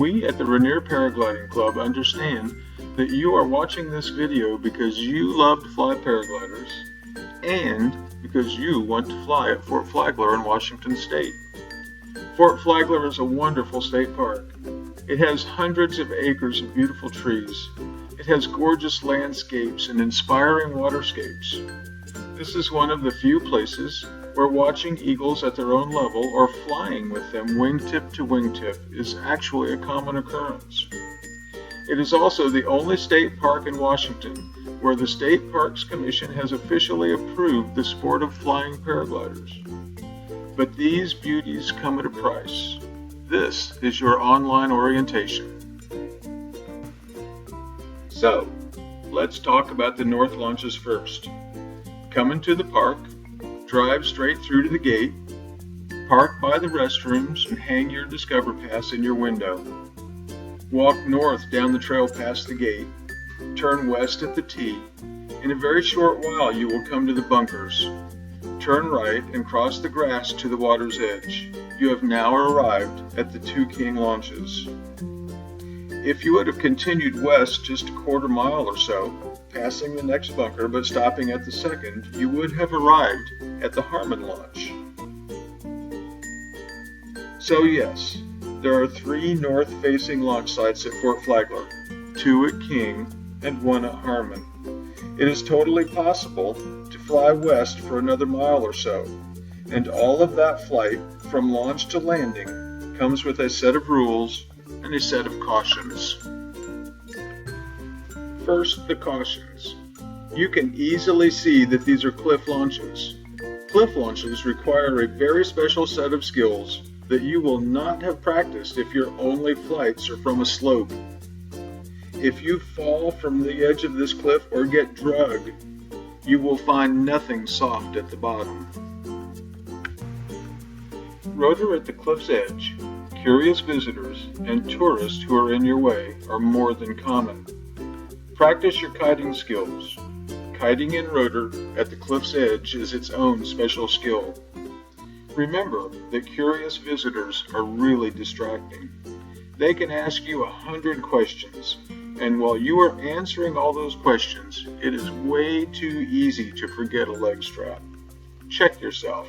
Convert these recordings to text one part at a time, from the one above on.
We at the Rainier Paragliding Club understand that you are watching this video because you love to fly paragliders and because you want to fly at Fort Flagler in Washington State. Fort Flagler is a wonderful state park. It has hundreds of acres of beautiful trees. It has gorgeous landscapes and inspiring waterscapes. This is one of the few places where watching eagles at their own level or flying with them wingtip to wingtip is actually a common occurrence. It is also the only state park in Washington where the State Parks Commission has officially approved the sport of flying paragliders. But these beauties come at a price. This is your online orientation. So, let's talk about the north launches first. Come into the park, drive straight through to the gate, park by the restrooms and hang your Discover Pass in your window. Walk north down the trail past the gate, turn west at the T. In a very short while you will come to the bunkers. Turn right and cross the grass to the water's edge. You have now arrived at the Two King launches. If you would have continued west just a quarter mile or so, passing the next bunker but stopping at the second, you would have arrived at the Harmon launch. So yes, there are 3 north-facing launch sites at Fort Flagler, 2 at King and 1 at Harmon. It is totally possible to fly west for another mile or so, and all of that flight from launch to landing comes with a set of rules and a set of cautions. First, the cautions. You can easily see that these are cliff launches. Cliff launches require a very special set of skills that you will not have practiced if your only flights are from a slope. If you fall from the edge of this cliff or get drugged, you will find nothing soft at the bottom. Rotor at the cliff's edge, curious visitors, and tourists who are in your way are more than common. Practice your kiting skills. Kiting in rotor at the cliff's edge is its own special skill. Remember that curious visitors are really distracting. They can ask you 100 questions, and while you are answering all those questions, it is way too easy to forget a leg strap. Check yourself.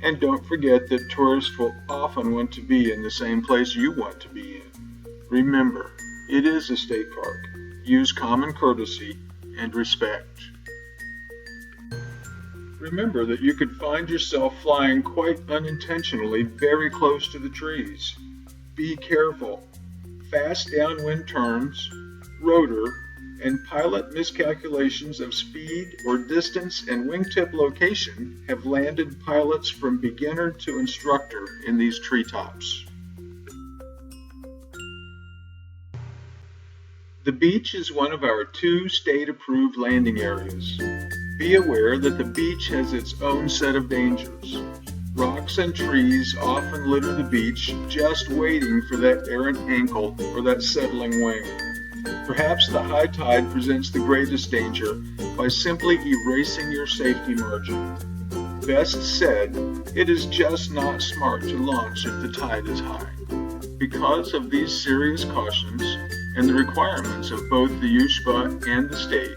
And don't forget that tourists will often want to be in the same place you want to be in. Remember, it is a state park. Use common courtesy and respect. Remember that you could find yourself flying quite unintentionally very close to the trees. Be careful. Fast downwind turns, rotor, and pilot miscalculations of speed or distance and wingtip location have landed pilots from beginner to instructor in these treetops. The beach is one of our 2 state-approved landing areas. Be aware that the beach has its own set of dangers. Rocks and trees often litter the beach, just waiting for that errant ankle or that settling wing. Perhaps the high tide presents the greatest danger by simply erasing your safety margin. Best said, it is just not smart to launch if the tide is high. Because of these serious cautions and the requirements of both the USPA and the state,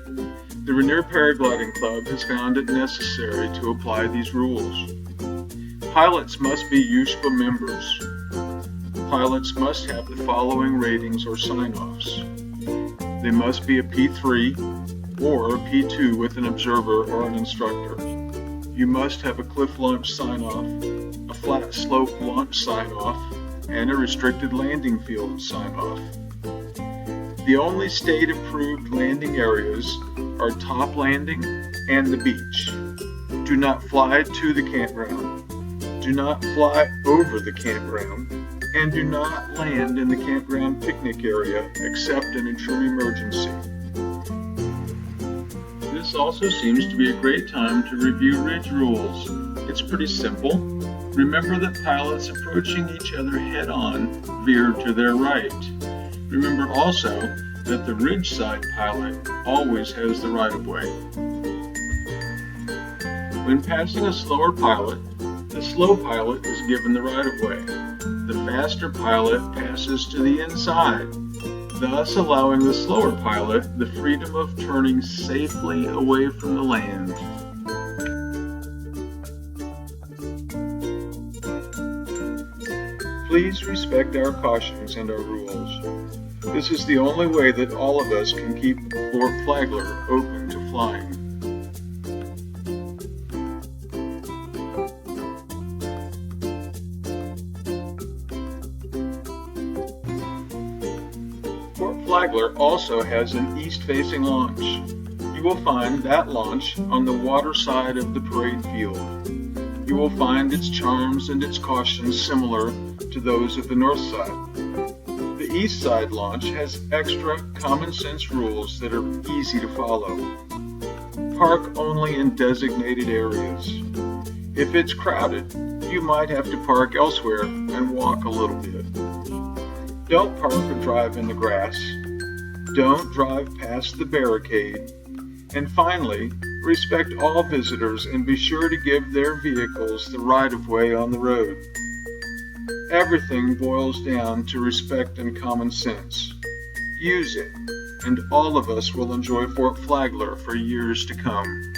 the Rainier Paragliding Club has found it necessary to apply these rules. Pilots must be USPA members. Pilots must have the following ratings or sign-offs. They must be a P3 or a P2 with an observer or an instructor. You must have a cliff launch sign-off, a flat slope launch sign-off, and a restricted landing field sign-off. The only state-approved landing areas are top landing and the beach. Do not fly to the campground. Do not fly over the campground. And do not land in the campground picnic area except in a true emergency. This also seems to be a great time to review ridge rules. It's pretty simple. Remember that pilots approaching each other head-on veer to their right. Remember also that the ridge side pilot always has the right-of-way. When passing a slower pilot, the slow pilot is given the right-of-way. the faster pilot passes to the inside, thus allowing the slower pilot the freedom of turning safely away from the land. Please respect our cautions and our rules. This is the only way that all of us can keep Fort Flagler open to flying. Fort Flagler also has an east-facing launch. You will find that launch on the water side of the parade field. You will find its charms and its cautions similar to those of the north side. The east side launch has extra common sense rules that are easy to follow. Park only in designated areas. If it's crowded, you might have to park elsewhere and walk a little bit. Don't park or drive in the grass. Don't drive past the barricade. And finally, respect all visitors and be sure to give their vehicles the right-of-way on the road. Everything boils down to respect and common sense. Use it, and all of us will enjoy Fort Flagler for years to come.